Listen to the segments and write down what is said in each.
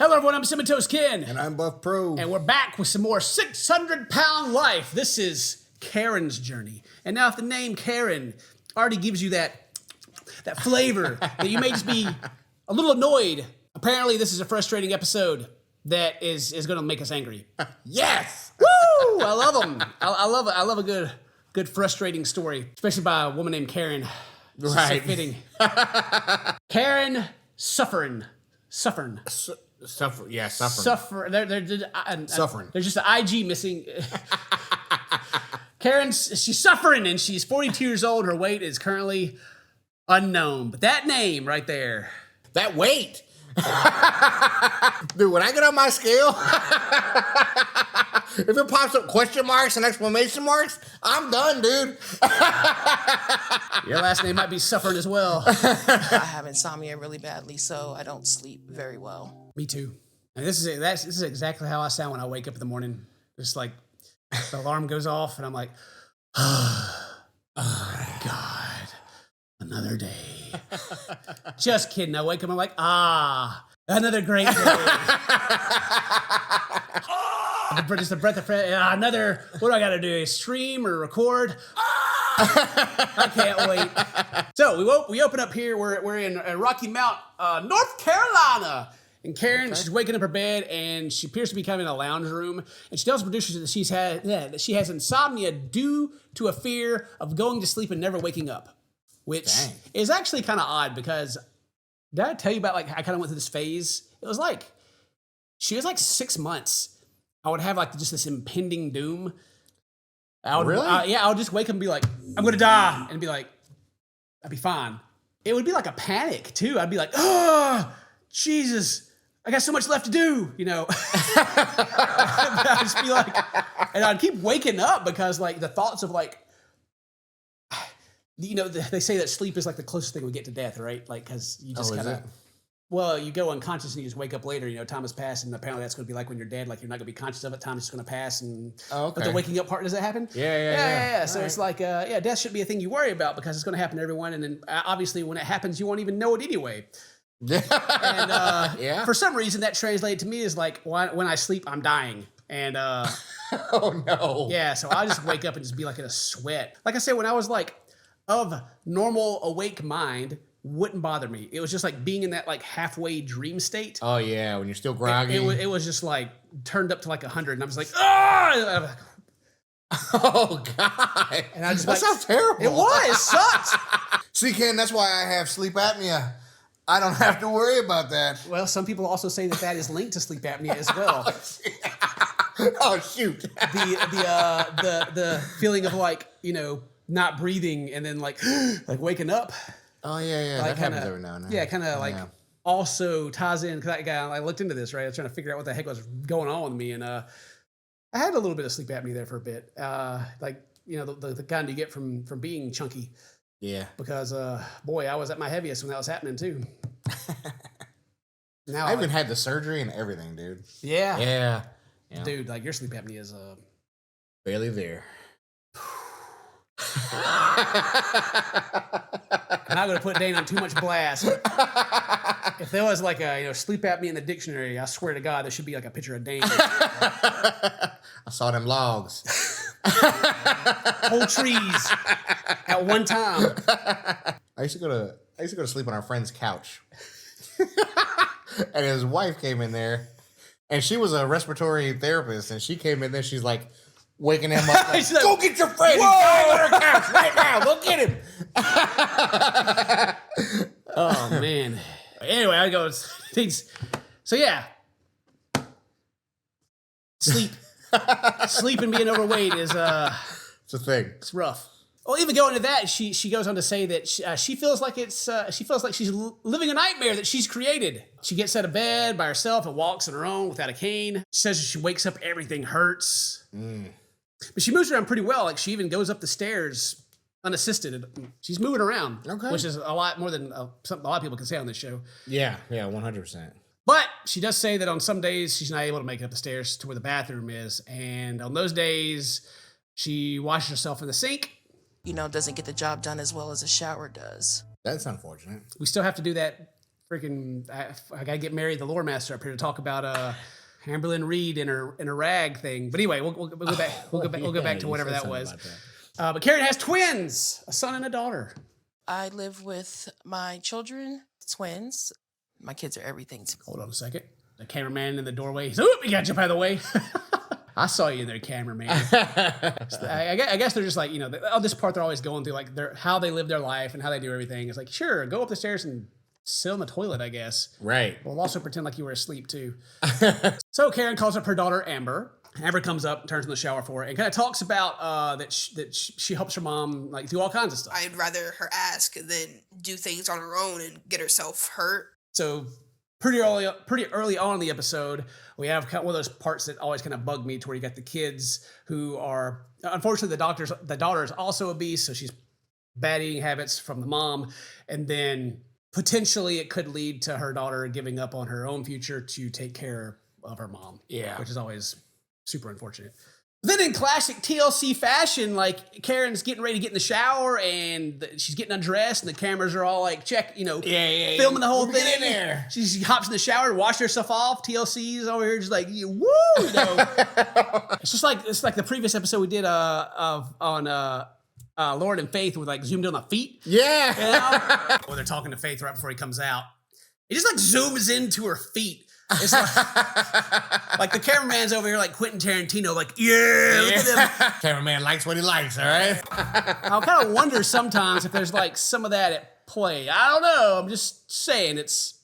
Hello everyone, I'm CinnamonToastKen. And I'm Buff Pro. And we're back with some more 600-pound life. This is Karen's journey. And now if the name Karen already gives you that flavor that you may just be a little annoyed, apparently this is a frustrating episode that is going to make us angry. Yes! Woo! I love them. I love a good frustrating story, especially by a woman named Karen. This right. is so fitting. Karen Suffering. Suffering. Suffering. Suffering. There's just an IG missing. She's suffering and she's 42 years old. Her weight is currently unknown. But that name right there. That weight. Dude, when I get on my scale, if it pops up question marks and exclamation marks, I'm done, dude. Your last name might be Suffering as well. I have insomnia really badly, so I don't sleep very well. Me too. And this is exactly how I sound when I wake up in the morning. Just like the alarm goes off and I'm like, oh God, another day. Just kidding. I wake up and I'm like, another great day. Just a breath of fresh air. Another, what do I got to do? Stream or record? I can't wait. So we open up here. We're in Rocky Mount, North Carolina. And Karen, she's waking up her bed, and she appears to be kind of in a lounge room. And she tells producers that she has insomnia due to a fear of going to sleep and never waking up, which is actually kind of odd because did I tell you about I kind of went through this phase? It was she was 6 months. I would have just this impending doom. Really? I would just wake up and be like, I'm going to die. And be like, I'd be fine. It would be like a panic too. I'd be like, oh, Jesus. I got so much left to do, I'd just be like, and I'd keep waking up because the thoughts of they say that sleep is the closest thing we get to death, right? Because you just kind of, well, you go unconscious and you just wake up later, time has passed, and apparently that's going to be like when you're dead, you're not going to be conscious of it, time is just going to pass, and but the waking up part, does that happen? Yeah. So it's death shouldn't be a thing you worry about because it's going to happen to everyone, and then obviously when it happens, you won't even know it anyway. And for some reason that translated to me as when I sleep, I'm dying. And oh no. Yeah, so I just wake up and just be in a sweat. Like I said, when I was of normal awake mind, wouldn't bother me. It was just being in that halfway dream state. Oh yeah, when you're still groggy. It was just turned up to 100, and I was like, ah! Oh God. And I just that sounds terrible. It was. It sucked. See, Ken, that's why I have sleep apnea. I don't have to worry about that. Well, some people also say that is linked to sleep apnea as well. Oh shoot. The feeling of not breathing and then waking up. Oh yeah. That happens every now and then. Yeah, kind of also ties in because I looked into this, right? I was trying to figure out what the heck was going on with me, and I had a little bit of sleep apnea there for a bit. The kind you get from being chunky. Yeah. Because boy, I was at my heaviest when that was happening too. Now I even had the surgery and everything, dude. Yeah. Dude, your sleep apnea is barely there. I'm not gonna put Dane on too much blast. If there was sleep apnea in the dictionary, I swear to God, there should be a picture of Dane. I saw them logs. Whole trees at one time. I used to go to sleep on our friend's couch. And his wife came in there, and she was a respiratory therapist, and she came in there, she's waking him up, go get your friend, he's dying on our couch right now, go get him. Oh man. Anyway, I go so yeah. Sleep and being overweight is it's a thing. It's rough. Well, even going into that, she goes on to say that she feels like she's living a nightmare that she's created. She gets out of bed by herself and walks on her own without a cane. She says she wakes up, everything hurts. But she moves around pretty well. She even goes up the stairs unassisted. She's moving around, which is a lot more than something a lot of people can say on this show. Yeah, 100%. But she does say that on some days she's not able to make it up the stairs to where the bathroom is, and on those days she washes herself in the sink. Doesn't get the job done as well as a shower does. That's unfortunate. We still have to do that freaking, I gotta get married the lore master up here to talk about Amberlynn Reed and her rag thing. But anyway, we'll go back. We'll go back to whatever that was. But Karen has twins, a son and a daughter. I live with my children, twins. My kids are everything to me. Hold on a second. The cameraman in the doorway. He's, oh, we got you, by the way. I saw you there, cameraman. I guess they're just like, this part they're always going through, like how they live their life and how they do everything. It's like, sure, go up the stairs and sit on the toilet, I guess. Right. We'll also pretend like you were asleep, too. So Karen calls up her daughter, Amber. Amber comes up, turns in the shower for her, and kind of talks about that she helps her mom like do all kinds of stuff. I'd rather her ask than do things on her own and get herself hurt. So pretty early on in the episode, we have kind of one of those parts that always kind of bug me, to where you got the kids who are, unfortunately, the daughter is also obese, so she's bad eating habits from the mom, and then potentially it could lead to her daughter giving up on her own future to take care of her mom. Yeah, which is always super unfortunate. Then in classic TLC fashion, like Karen's getting ready to get in the shower and she's getting undressed and the cameras are all like filming the whole thing. Get in there. She hops in the shower, washes herself off. TLC's over here just like, woo, It's just like the previous episode we did on Lord and Faith with like zoomed in on the feet. Yeah. When they're talking to Faith right before he comes out. It just like zooms into her feet. It's like the cameraman's over here like Quentin Tarantino, like, look at him. Cameraman likes what he likes, all right? I'll kind of wonder sometimes if there's like some of that at play. I don't know. I'm just saying it's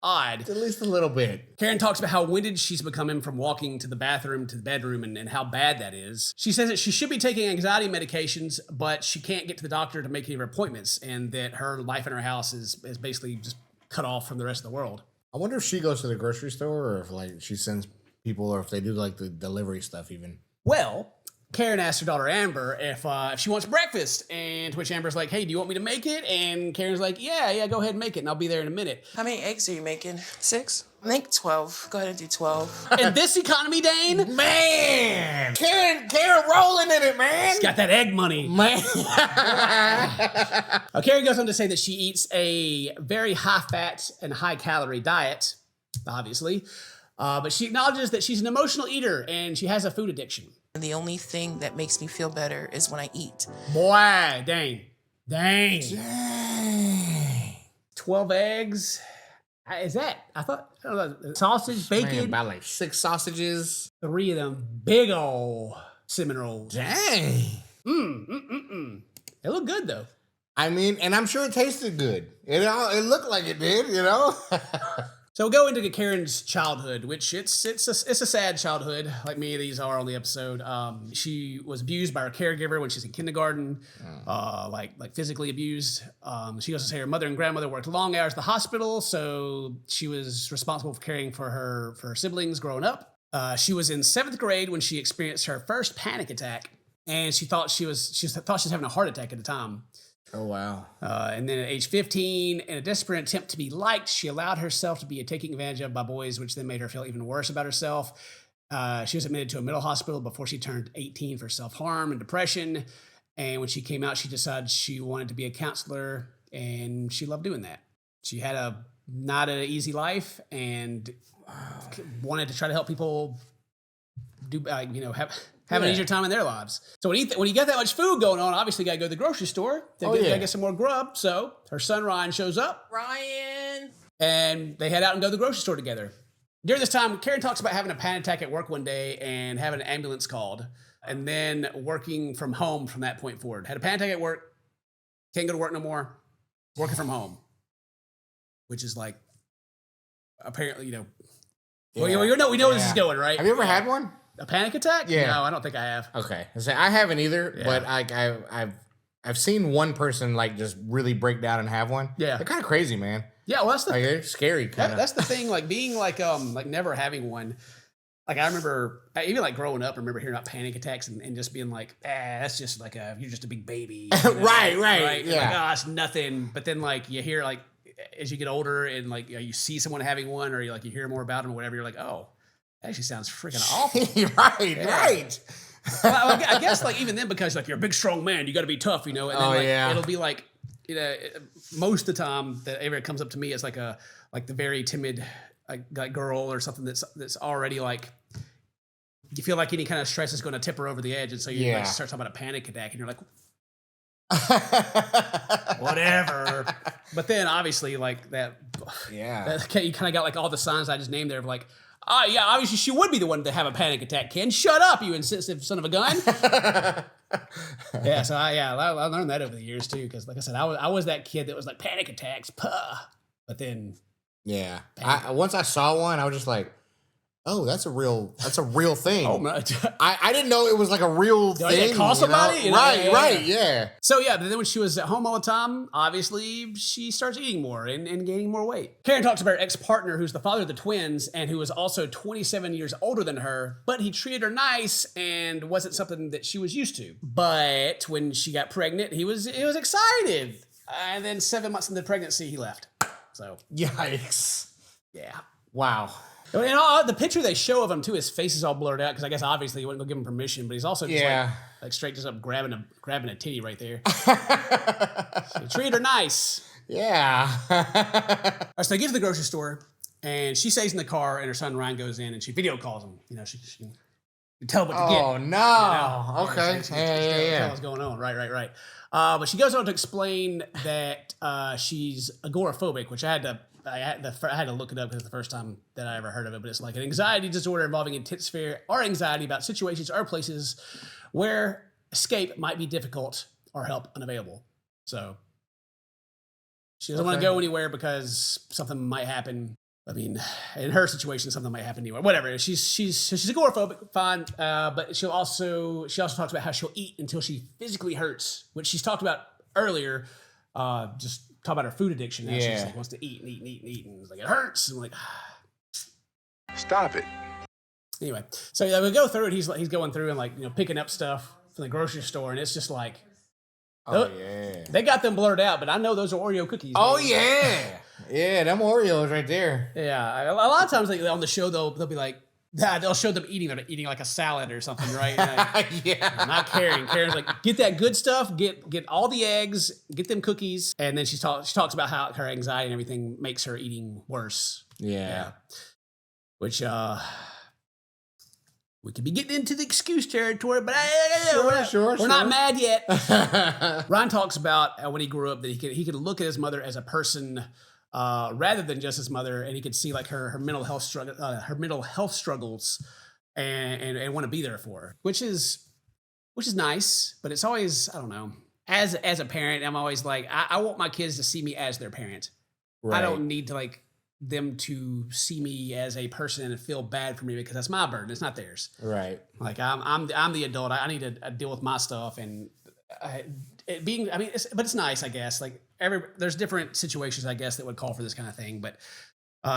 odd. At least a little bit. Karen talks about how winded she's becoming from walking to the bathroom to the bedroom and how bad that is. She says that she should be taking anxiety medications, but she can't get to the doctor to make any of her appointments, and that her life in her house is basically just cut off from the rest of the world. I wonder if she goes to the grocery store or if like she sends people or if they do like the delivery stuff even. Well, Karen asks her daughter Amber if she wants breakfast, and to which Amber's like, hey, do you want me to make it? And Karen's like, yeah, go ahead and make it, and I'll be there in a minute. How many eggs are you making? 6? Make 12. Go ahead and do 12. In this economy, Dane? Man! Karen rolling in it, man! She's got that egg money. Man! Karen goes on to say that she eats a very high-fat and high-calorie diet, obviously, but she acknowledges that she's an emotional eater and she has a food addiction. And the only thing that makes me feel better is when I eat. Boy, dang. 12 eggs. Is that? I don't know, sausage, bacon. Man, about like 6 sausages. 3 of them big ol' cinnamon rolls. Dang. They look good though. I mean, and I'm sure it tasted good. It looked like it did, So we'll go into Karen's childhood, which it's a sad childhood, like many of these are on the episode. She was abused by her caregiver when she was in kindergarten, like physically abused. She goes to say her mother and grandmother worked long hours at the hospital, so she was responsible for caring for her siblings growing up. She was in 7th grade when she experienced her first panic attack, and she thought she was having a heart attack at the time. Oh, wow. And then at age 15, in a desperate attempt to be liked, she allowed herself to be taken advantage of by boys, which then made her feel even worse about herself. She was admitted to a mental hospital before she turned 18 for self-harm and depression. And when she came out, she decided she wanted to be a counselor, and she loved doing that. She had not an easy life and wanted to try to help people do, have an easier time in their lives. So when you got that much food going on, obviously you got to go to the grocery store. Gotta get some more grub. So her son Ryan shows up. Ryan! And they head out and go to the grocery store together. During this time, Karen talks about having a panic attack at work one day and having an ambulance called. And then working from home from that point forward. Had a panic attack at work. Can't go to work no more. Working from home. Which is like, apparently, we know where this is going, right? Have you ever had one? A panic attack? Yeah. No, I don't think I have. Okay. I haven't either, but I've seen one person like just really break down and have one. Yeah. They're kind of crazy, man. Yeah, well, that's It's scary kind of. That's the thing, like being like never having one. Like I remember, even like growing up, I remember hearing about panic attacks and just being like, that's just like you're just a big baby. Right. Yeah. Like, it's nothing. But then like you hear like, as you get older and like you see someone having one or you hear more about them or whatever, you're like, oh, that actually sounds freaking awful. Right. Well, I guess like even then because like you're a big strong man, you got to be tough, and then it'll be like most of the time that everybody comes up to me as like the very timid like girl or something that's already like, you feel like any kind of stress is going to tip her over the edge, and so you like start talking about a panic attack, and you're like, whatever. But then obviously like that you kind of got like all the signs I just named there of like, oh yeah, obviously she would be the one to have a panic attack. Ken, shut up, you insensitive son of a gun. So I learned that over the years too, because like I said, I was that kid that was like panic attacks, puh. But then once I saw one, I was just like, oh, that's a real thing. Oh my! I didn't know it was like a real thing. Did it call somebody? Right. So but then when she was at home all the time, obviously she starts eating more and gaining more weight. Karen talks about her ex-partner, who's the father of the twins and who was also 27 years older than her, but he treated her nice and wasn't something that she was used to. But when she got pregnant, he was excited, and then 7 months into the pregnancy, he left. So yikes! Yeah. Wow. And the picture they show of him too, his face is all blurred out because I guess obviously he wouldn't go give him permission, but he's also just like straight just up grabbing a titty right there. So treat her nice. Yeah. All right, so they get to the grocery store and she stays in the car and her son Ryan goes in and she video calls him. You know, she can tell what to get. Oh no. Okay. She tell what's going on. Right. But she goes on to explain that she's agoraphobic, which I had to look it up because it's the first time that I ever heard of it, but it's like an anxiety disorder involving intense fear or anxiety about situations or places where escape might be difficult or help unavailable. So she doesn't want to go anywhere because something might happen. I mean, in her situation, something might happen anywhere. Whatever. She's agoraphobic, fine. But she also talks about how she'll eat until she physically hurts, which she's talked about earlier. Just talk about her food addiction. Now she's like wants to eat, and it's like it hurts. And I'm like, stop it. Anyway, so we go through it. He's going through and like picking up stuff from the grocery store, and it's just like, they got them blurred out, but I know those are Oreo cookies. Oh man. yeah, them Oreos right there. Yeah, a lot of times on the show they'll be like, they'll show them eating like a salad or something, right? Yeah. Not caring. Karen's like, get that good stuff, get all the eggs, get them cookies, and then she talks about how her anxiety and everything makes her eating worse. Yeah. Which we could be getting into the excuse territory, but we're not mad yet. Ryan talks about when he grew up that he could look at his mother as a person rather than just his mother, and he could see like her mental health struggles, and want to be there for her, which is nice. But it's always, I don't know. As a parent, I'm always like, I want my kids to see me as their parent. Right. I don't need to like them to see me as a person and feel bad for me because that's my burden. It's not theirs. Right. Like I'm the adult. I need to deal with my stuff, and but it's nice, I guess. Like there's different situations, I guess, that would call for this kind of thing. But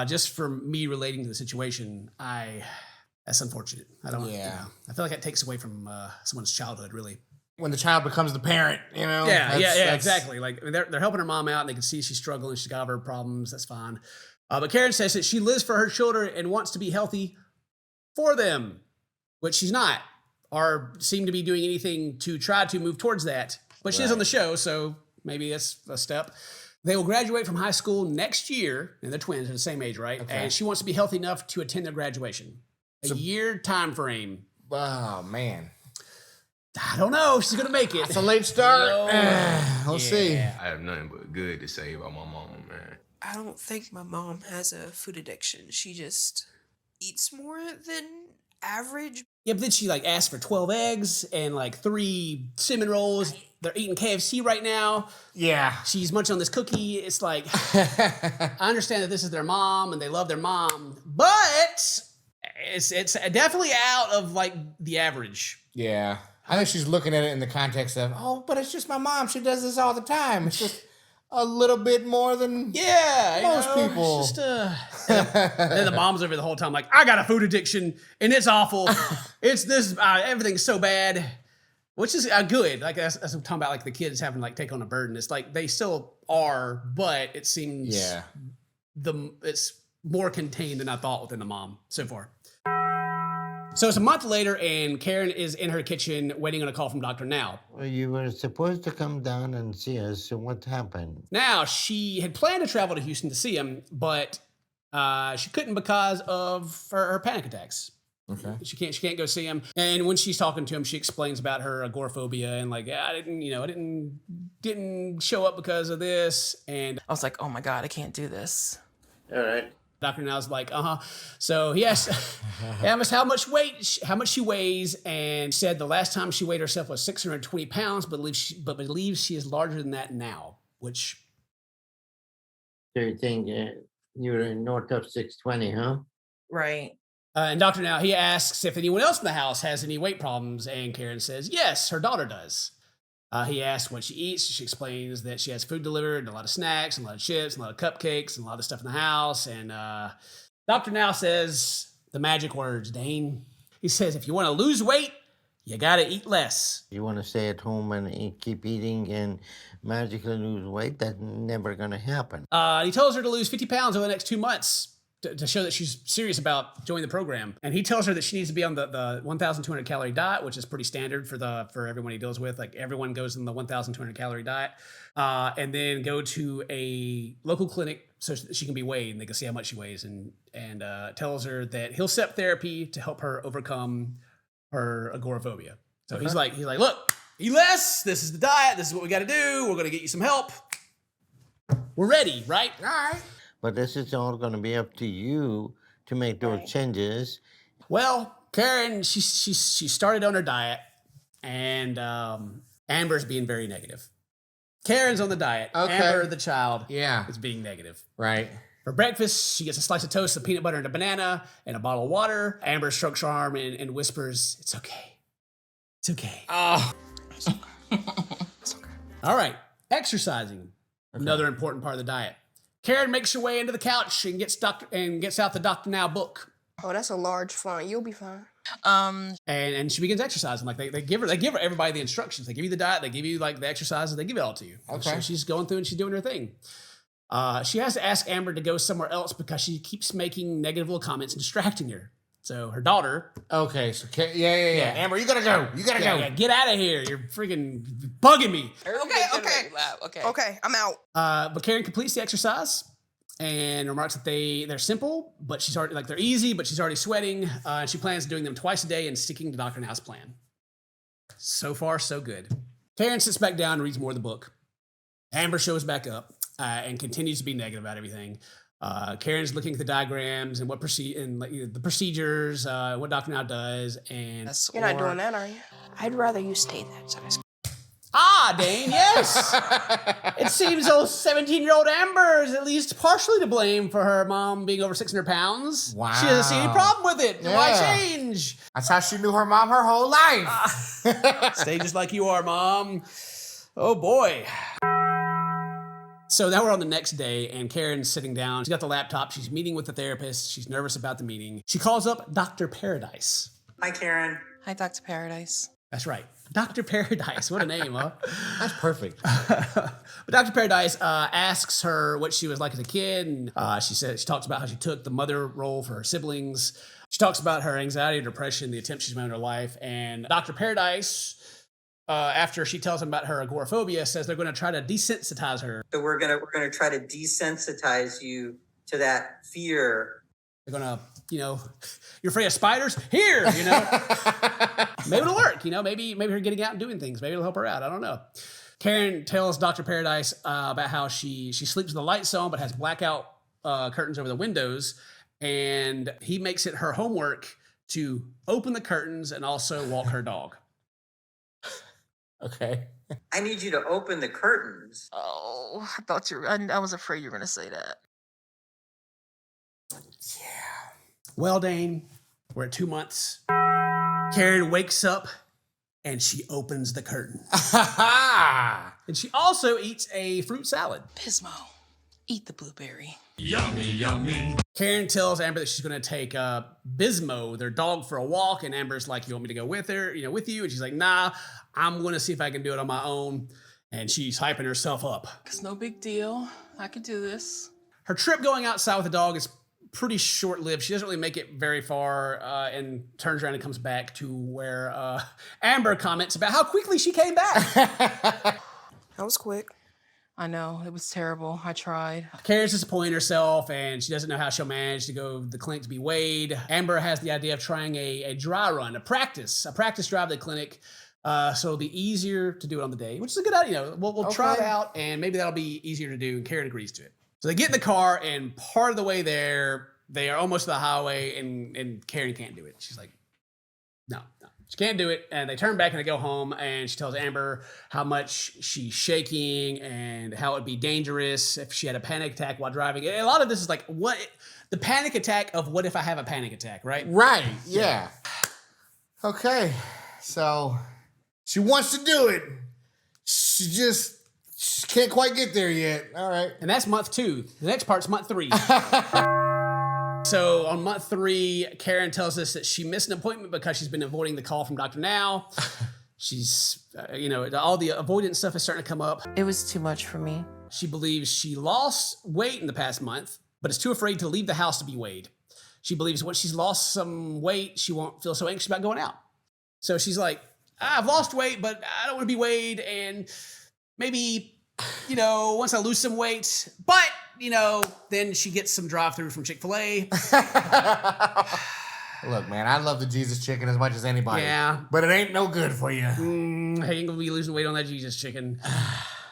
just for me relating to the situation, that's unfortunate. I don't. Yeah. I feel like that takes away from someone's childhood, really. When the child becomes the parent, Yeah, exactly. Like they're helping her mom out, and they can see she's struggling. She's got all her problems. That's fine. But Karen says that she lives for her children and wants to be healthy for them, which she's not, or seem to be doing anything to try to move towards that. But she is on the show, so maybe that's a step. They will graduate from high school next year, and they're twins, they're the same age, right? Okay. And she wants to be healthy enough to attend their graduation. A year time frame. Oh, man. I don't know if she's going to make it. It's a late start. We'll see. I have nothing but good to say about my mom, man. I don't think my mom has a food addiction. She just eats more than average. Yeah, but then she like asked for 12 eggs and like 3 cinnamon rolls. They're eating KFC right now. Yeah. She's munching on this cookie. It's like, I understand that this is their mom and they love their mom, but it's definitely out of like the average. Yeah. I think she's looking at it in the context of, but it's just my mom. She does this all the time. It's just a little bit more than most people. It's just, and then the mom's over the whole time like, I got a food addiction and it's awful. It's this, everything's so bad, which is good. Like that's what I'm talking about, like the kids having to like take on a burden. It's like they still are, but it seems it's more contained than I thought within the mom so far. So it's a month later, and Karen is in her kitchen waiting on a call from Dr. Now. Well, you were supposed to come down and see us, so what happened? Now, she had planned to travel to Houston to see him, but she couldn't because of her panic attacks. Okay. She can't go see him. And when she's talking to him, she explains about her agoraphobia and like, I didn't show up because of this. And I was like, oh my God, I can't do this. All right. Dr. Now's like, So he asked Amos how much she weighs, and said the last time she weighed herself was 620 pounds, but believes she is larger than that now, which... So you think you're north of 620, huh? Right. And Dr. Now, he asks if anyone else in the house has any weight problems, and Karen says, yes, her daughter does. He asks what she eats. She explains that she has food delivered, and a lot of snacks, and a lot of chips, and a lot of cupcakes, and a lot of stuff in the house. And Dr. Now says the magic words, Dane. He says, if you want to lose weight, you got to eat less. You want to stay at home and keep eating and magically lose weight? That's never going to happen. He tells her to lose 50 pounds over the next 2 months to show that she's serious about joining the program. And he tells her that she needs to be on the 1,200 calorie diet, which is pretty standard for everyone he deals with. Like everyone goes on the 1,200 calorie diet, and then go to a local clinic so that she can be weighed and they can see how much she weighs. And tells her that he'll set up therapy to help her overcome her agoraphobia. So he's like, look, eat less. This is the diet. This is what we got to do. We're going to get you some help. We're ready, right? All right. But this is all going to be up to you to make those changes. Well, Karen, she started on her diet, and Amber's being very negative. Karen's on the diet. Okay. Amber, the child, Yeah. is being negative. Right. For breakfast, she gets a slice of toast, some peanut butter, and a banana, and a bottle of water. Amber strokes her arm and whispers, "It's okay. It's okay." Oh. All right, exercising. Another important part of the diet. Karen makes her way into the couch and gets out the Dr. Now book. Oh, that's a large font. You'll be fine. And she begins exercising. Like they give her everybody the instructions. They give you the diet, they give you like the exercises, they give it all to you. Okay. So she's going through and she's doing her thing. She has to ask Amber to go somewhere else because she keeps making negative little comments and distracting her. So her daughter, Okay. So yeah. Amber, you gotta go. You gotta go. yeah, get out of here. You're freaking bugging me. Okay, I'm out. But Karen completes the exercise and remarks that they're simple, but she's already they're easy, but she's already sweating. And she plans on doing them twice a day and sticking to Dr. Now's plan. So far, so good. Karen sits back down and reads more of the book. Amber shows back up and continues to be negative about everything. Karen's looking at the diagrams and the procedures, what Dr. Now does, and You're not doing that, are you? I'd rather you stay that size. Dane, yes. It seems old 17-year-old Amber is at least partially to blame for her mom being over 600 pounds. Wow. She doesn't see any problem with it. Yeah. Why change? That's how she knew her mom her whole life. Stay just like you are, Mom. Oh, boy. So now we're on the next day, and Karen's sitting down. She's got the laptop. She's meeting with the therapist. She's nervous about the meeting. She calls up Dr. Paradise. Hi, Karen. Hi, Dr. Paradise. That's right. Dr. Paradise. What a name, huh? That's perfect. But Dr. Paradise asks her what she was like as a kid. And she talks about how she took the mother role for her siblings. She talks about her anxiety, depression, the attempts she's made in her life. And Dr. Paradise, after she tells him about her agoraphobia, says they're going to try to desensitize her. So we're gonna try to desensitize you to that fear. They're going to, you're afraid of spiders? Here, Maybe it'll work, maybe her getting out and doing things. Maybe it'll help her out. I don't know. Karen tells Dr. Paradise about how she sleeps with the lights on but has blackout curtains over the windows. And he makes it her homework to open the curtains and also walk her dog. Okay. I need you to open the curtains. Oh, I was afraid you were going to say that. Well, Dane, we're at 2 months. Karen wakes up and she opens the curtain. And she also eats a fruit salad. Pismo, eat the blueberry. Karen tells Amber that she's going to take Bismo, their dog, for a walk. And Amber's like, you want me to go with her, with you? And she's like, nah, I'm going to see if I can do it on my own. And she's hyping herself up. It's no big deal. I could do this. Her trip going outside with the dog is pretty short-lived. She doesn't really make it very far and turns around and comes back to where Amber comments about how quickly she came back. That was quick. I know, it was terrible. I tried. Karen's disappointing herself, and she doesn't know how she'll manage to go to the clinic to be weighed. Amber has the idea of trying a dry run, a practice drive to the clinic, so it'll be easier to do it on the day, which is a good idea. We'll try it out, and maybe that'll be easier to do, and Karen agrees to it. So they get in the car, and part of the way there, they are almost to the highway, and Karen can't do it. She's like, no. She can't do it, and they turn back and they go home, and she tells Amber how much she's shaking and how it'd be dangerous if she had a panic attack while driving. A lot of this is like the panic attack of what if I have a panic attack, right? Right, yeah. Okay, so she wants to do it. She can't quite get there yet. All right. And that's month 2. The next part's month 3. So on month 3, Karen tells us that she missed an appointment because she's been avoiding the call from Dr. Now. She's, all the avoidance stuff is starting to come up. It was too much for me. She believes she lost weight in the past month, but is too afraid to leave the house to be weighed. She believes once she's lost some weight, she won't feel so anxious about going out. So she's like, I've lost weight, but I don't want to be weighed. And maybe, once I lose some weight, but then she gets some drive-through from Chick-fil-A. Look, man, I love the Jesus chicken as much as anybody. Yeah. But it ain't no good for you. I ain't gonna be losing weight on that Jesus chicken.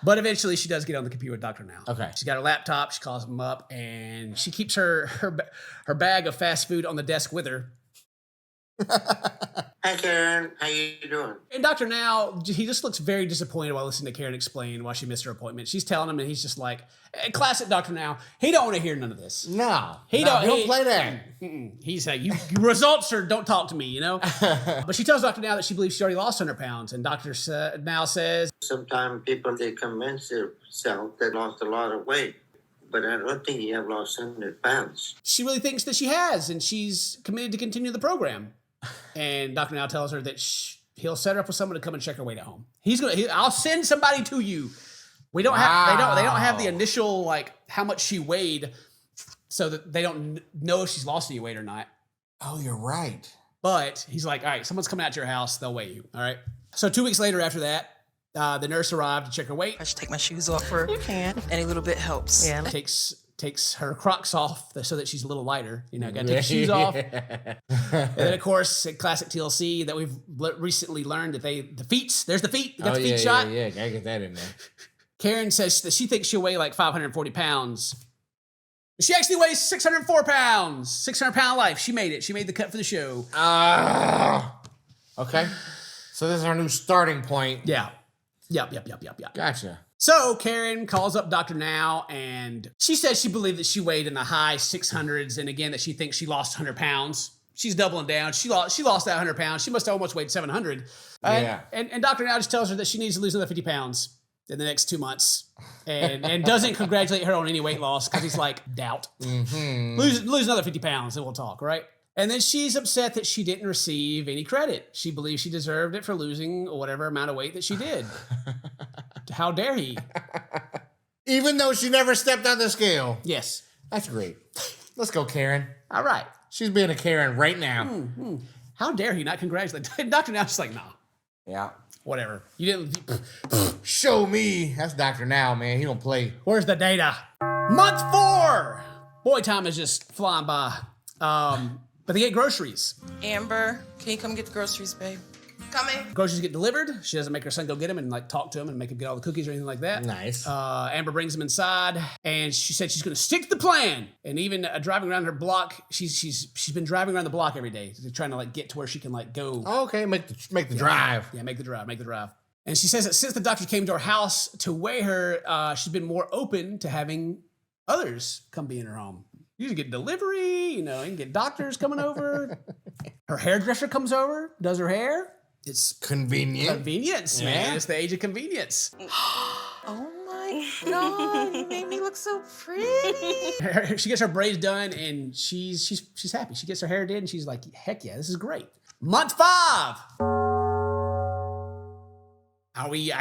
But eventually she does get on the computer with Dr. Now. Okay. She's got her laptop, she calls him up, and she keeps her bag of fast food on the desk with her. Hi, Karen. How you doing? And Dr. Now, he just looks very disappointed while listening to Karen explain why she missed her appointment. She's telling him, and he's just like, classic Dr. Now. He don't want to hear none of this. No. He don't play that. He's like, you results or don't talk to me, But she tells Dr. Now that she believes she already lost 100 pounds. And Dr. Now says, Sometimes people, they convince themselves they lost a lot of weight. But I don't think you have lost 100 pounds. she really thinks that she has, and she's committed to continue the program. And Dr. Now tells her that he'll set her up with someone to come and check her weight at home. I'll send somebody to you. They don't have the initial, like, how much she weighed, so that they don't know if she's lost any weight or not. Oh, you're right. But he's like, all right, someone's coming out to your house. They'll weigh you. All right. So 2 weeks later after that, the nurse arrived to check her weight. I should take my shoes off for You can. any little bit helps. Yeah. Takes her Crocs off so that she's a little lighter. Gotta take the shoes off. And then, of course, classic TLC that we've recently learned that the feet, there's the feet. You got the feet shot. Yeah, gotta get that in there. Karen says that she thinks she'll weigh like 540 pounds. She actually weighs 604 pounds. 600-pound life. She made it. She made the cut for the show. Okay. So this is our new starting point. Yeah. Yep. Gotcha. So Karen calls up Dr. Now, and she says she believed that she weighed in the high 600s, and again that she thinks she lost 100 pounds. She's doubling down. She lost that 100 pounds. She must have almost weighed 700. Yeah. And Dr. Now just tells her that she needs to lose another 50 pounds in the next 2 months, and doesn't congratulate her on any weight loss because he's like, doubt. Mm-hmm. Lose another 50 pounds, and we'll talk, right? And then she's upset that she didn't receive any credit. She believes she deserved it for losing whatever amount of weight that she did. How dare he? Even though she never stepped on the scale. Yes. That's great. Let's go, Karen. All right. She's being a Karen right now. How dare he not congratulate? Dr. Now's just like, nah, Yeah. whatever. You didn't. Show me. That's Dr. Now, man. He don't play. Where's the data? Month 4. Boy, time is just flying by. But they get groceries. Amber, can you come get the groceries, babe? Coming. Groceries get delivered. She doesn't make her son go get them and like talk to him and make him get all the cookies or anything like that. Nice. Amber brings them inside, and she said she's going to stick to the plan. And even driving around her block, she's been driving around the block every day, trying to like get to where she can like go. Okay, make the drive. Yeah, make the drive. And she says that since the doctor came to her house to weigh her, she's been more open to having others come be in her home. You can get delivery, you can get doctors coming over. Her hairdresser comes over, does her hair. It's Convenient. convenience, man. It's the age of convenience. Oh my God, you made me look so pretty. She gets her braids done, and she's happy. She gets her hair did, and she's like, heck yeah, this is great. Month 5. Are we?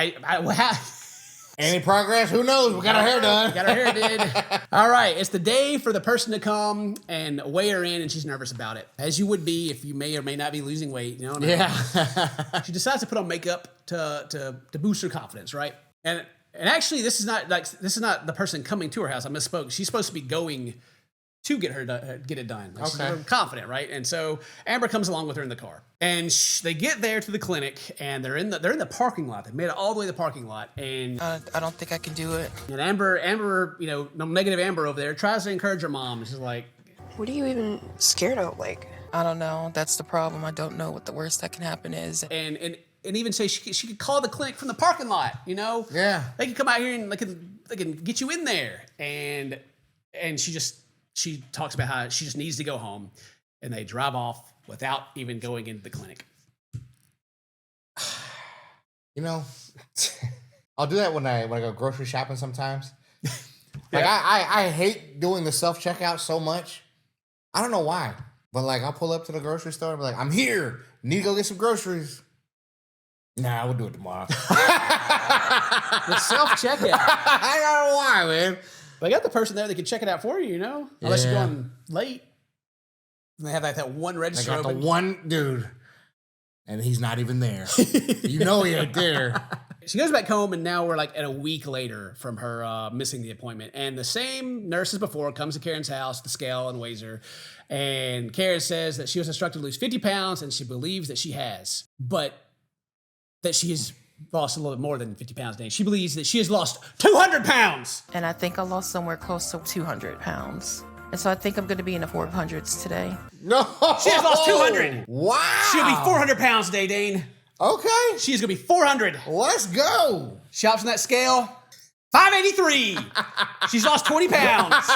Any progress? Who knows? We got our hair done. Got her hair did. All right, it's the day for the person to come and weigh her in, and she's nervous about it, as you would be if you may or may not be losing weight. You know. Yeah. She decides to put on makeup to boost her confidence, right? And actually, this is not the person coming to her house. I misspoke. She's supposed to be going to get it done. Like, Okay. she's confident, right? And so Amber comes along with her in the car, and they get there to the clinic, and they're in the parking lot. They made it all the way to the parking lot, and I don't think I can do it. Amber, you know, no negative Amber over there tries to encourage her mom. And she's like, What are you even scared of? Like, I don't know. That's the problem. I don't know what the worst that can happen is. and even say she could call the clinic from the parking lot. You know, Yeah. they can come out here and they can get you in there. And she talks about how she just needs to go home, and they drive off without even going into the clinic. You know, I'll do that when I go grocery shopping sometimes. Like I hate doing the self checkout so much. I don't know why, but like I'll pull up to the grocery store and be like, I'm here. Need to go get some groceries. Nah, we'll do it tomorrow. The self checkout. I don't know why, man. They got the person there that can check it out for you, you know? Unless you're Yeah. going late. And they have like that one I register got the open. one dude, and he's not even there. You know he ain't there. She goes back home, and now we're like at a week later from her missing the appointment. And the same nurse as before comes to Karen's house, the scale, and weighs her. And Karen says that she was instructed to lose 50 pounds, and she believes that she has. But that she has lost a little bit more than 50 pounds a day. She believes that she has lost 200 pounds. And I think I lost somewhere close to 200 pounds. And so I think I'm going to be in the 400s today. No, She has lost 200. Wow, She'll be 400 pounds today, Dane. Okay, She's going to be 400. let's go. She hops on that scale. 583. She's lost 20 pounds.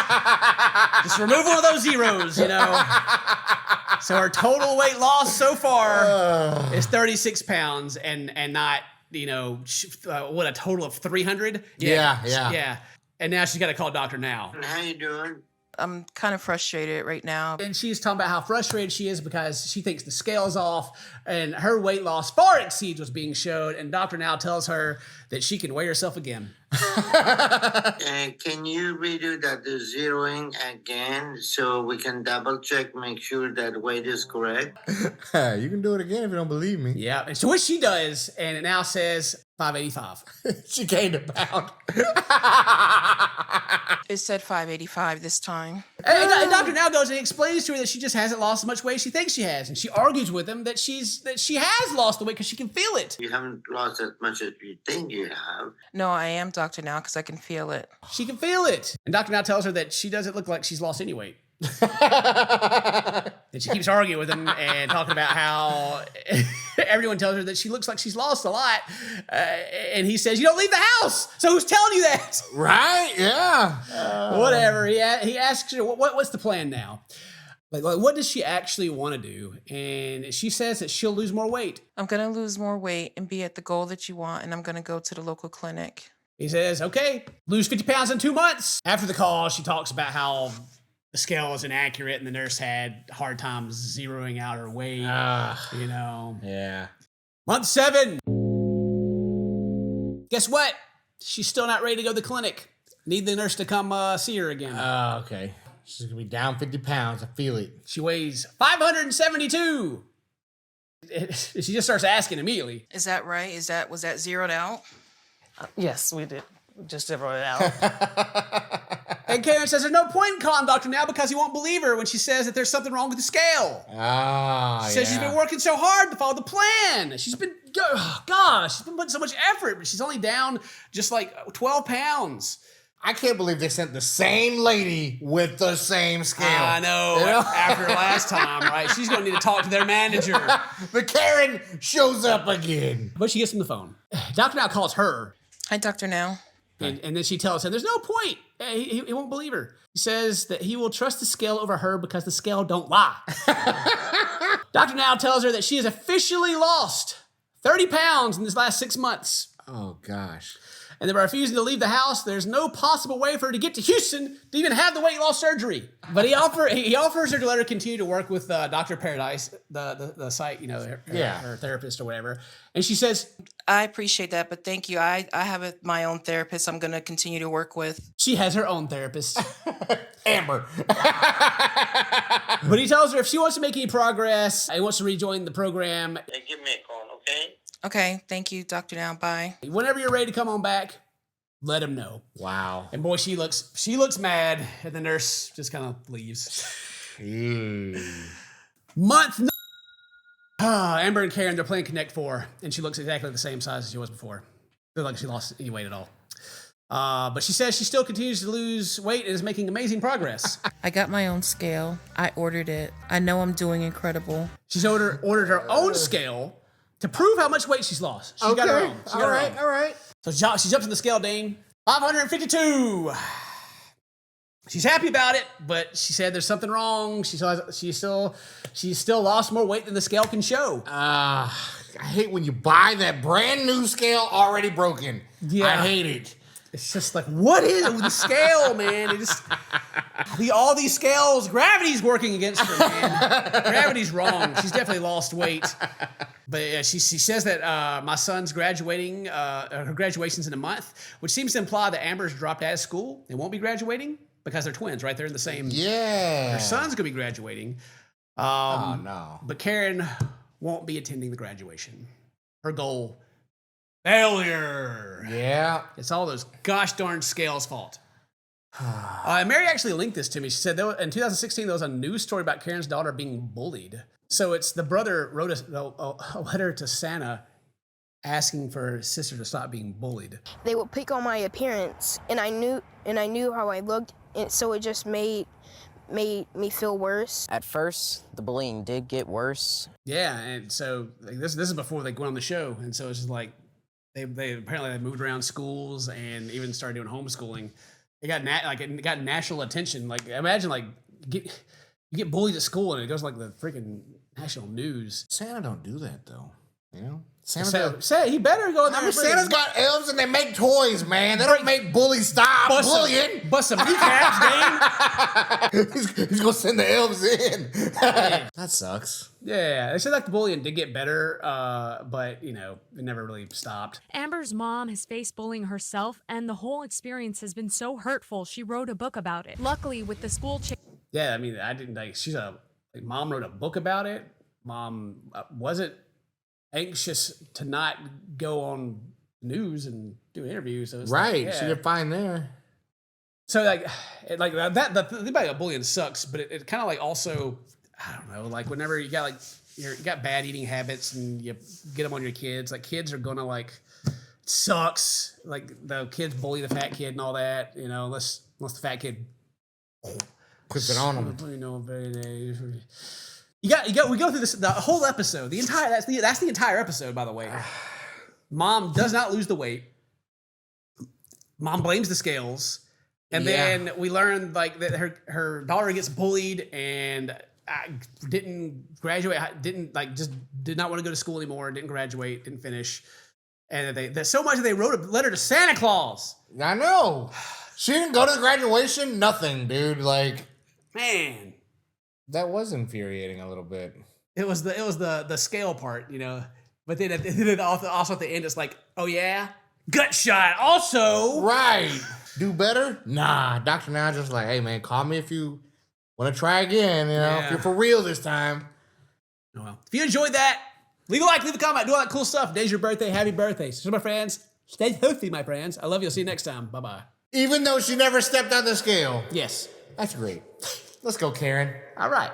Just remove one of those zeros, you know. So her total weight loss so far is 36 pounds and not, you know, what, a total of 300? Yeah. And now she's got to call Dr. Now. How you doing? I'm kind of frustrated right now. And she's talking about how frustrated she is because she thinks the scale's off and her weight loss far exceeds what's being showed. And Dr. Now tells her that she can weigh herself again. Can you redo that the zeroing again so we can double check, make sure that weight is correct? You can do it again if you don't believe me. Yeah. And so what she does, and it now says 585. She gained a pound. It said 585 this time. And Dr. Now goes and explains to her that she just hasn't lost as much weight as she thinks she has. And she argues with him that she has lost the weight because she can feel it. You haven't lost as much as you think you have. No, I am Dr. Now because I can feel it. She can feel it. And Dr. Now tells her that she doesn't look like she's lost any weight. And she keeps arguing with him and talking about how everyone tells her that she looks like she's lost a lot. And he says, you don't leave the house. So who's telling you that? Right? Yeah. Whatever. He asks her, what's the plan now? Like, what does she actually want to do? And she says that she'll lose more weight. I'm going to lose more weight and be at the goal that you want, and I'm going to go to the local clinic. He says, okay, lose 50 pounds in 2 months. After the call, she talks about how the scale was inaccurate and the nurse had hard times zeroing out her weight. You know. Yeah. Month 7. Guess what? She's still not ready to go to the clinic. Need the nurse to come see her again. Okay. She's gonna be down 50 pounds. I feel it. She weighs 572. She just starts asking immediately. Is that right? Was that zeroed out? Yes, we did. Just zeroed it out. And Karen says there's no point in calling Dr. Now because he won't believe her when she says that there's something wrong with the scale. She says she's been working so hard to follow the plan. She's been putting so much effort, but she's only down just like 12 pounds. I can't believe they sent the same lady with the same scale. I know. You know? After last time, right? She's going to need to talk to their manager. The Karen shows up again. But she gets on the phone. Dr. Now calls her. Hi, Dr. Now. And then she tells him there's no point. He won't believe her. He says that he will trust the scale over her because the scale don't lie. Dr. Now tells her that she has officially lost 30 pounds in this last 6 months. Oh, gosh. and they were refusing to leave the house. There's no possible way for her to get to Houston to even have the weight loss surgery. But he offers her to let her continue to work with Dr. Paradise, the site, you know, her therapist or whatever. And she says, I appreciate that, but thank you. I have my own therapist I'm going to continue to work with. she has her own therapist. Amber. But he tells her if she wants to make any progress, he wants to rejoin the program. Hey, give me a call, okay? Okay, thank you, Dr. Now. Bye. Whenever you're ready to come on back, let him know. Wow. And boy, she looks mad, and the nurse just kind of leaves. Month. Amber and Karen, they're playing Connect 4, and she looks exactly the same size as she was before. Doesn't look like she lost any weight at all. But she says she still continues to lose weight and is making amazing progress. I got my own scale. I ordered it. I know I'm doing incredible. She's ordered her own scale to prove how much weight she's lost. She got her own. She got her own. All right. So she jumps in the scale, Dane. 552. She's happy about it, but she said there's something wrong. She still lost more weight than the scale can show. I hate when you buy that brand new scale already broken. Yeah. I hate it. It's just like, what is it with the scale, man? It just all these scales, gravity's working against her, man. Gravity's wrong. She's definitely lost weight. But yeah, she says that my son's graduating, her graduation's in a month, which seems to imply that Amber's dropped out of school and won't be graduating because they're twins, right? They're in the same. Yeah. Her son's gonna be graduating. Oh no. But Karen won't be attending the graduation. Her goal, failure. Yeah. It's all those gosh darn scales' fault. Mary actually linked this to me. She said in 2016 there was a news story about Karen's daughter being bullied. So it's the brother wrote a letter to Santa asking for his sister to stop being bullied. They would pick on my appearance, and I knew how I looked, and so it just made me feel worse. At first, the bullying did get worse. Yeah, and so like, this is before they went on the show, and so it's just like they apparently moved around schools and even started doing homeschooling. It got it got national attention. Like imagine you get bullied at school and it goes like the freaking national news. Santa don't do that though. You know? Say he better go in there. Santa's got elves and they make toys, man. They don't make bullies stop bullying. Bust some kneecaps, Dane. He's gonna send the elves in. That sucks. Yeah, they said like the bullying did get better, but you know, it never really stopped. Amber's mom has faced bullying herself, and the whole experience has been so hurtful. She wrote a book about it. Luckily, with the school yeah, I mean, I didn't like. Mom wrote a book about it. Mom wasn't anxious to not go on news and do interviews. So right, like, she did fine there. So the thing about bullying sucks, but it kind of like also, I don't know, like whenever you got you got bad eating habits and you get them on your kids, like kids are gonna like, it sucks. Like the kids bully the fat kid and all that, you know, unless the fat kid puts it on them. You know, we go through the whole episode. That's the entire episode, by the way. Mom does not lose the weight. Mom blames the scales. And then we learn like that her daughter gets bullied and didn't graduate, did not want to go to school anymore, didn't graduate, didn't finish. And that so much that they wrote a letter to Santa Claus. I know. She didn't go to the graduation, nothing, dude. Like, man. That was infuriating a little bit. It was the scale part, you know. But then also at the end, it's like, oh yeah, gut shot. Also, right. Do better? Nah. Dr. Now just like, hey man, call me if you want to try again. You know, if you're for real this time. Oh well. If you enjoyed that, leave a like, leave a comment, do all that cool stuff. Today's your birthday. Happy birthday. So my friends, stay healthy, my friends. I love you. I'll see you next time. Bye bye. Even though she never stepped on the scale. Yes. That's great. Let's go, Karen. All right.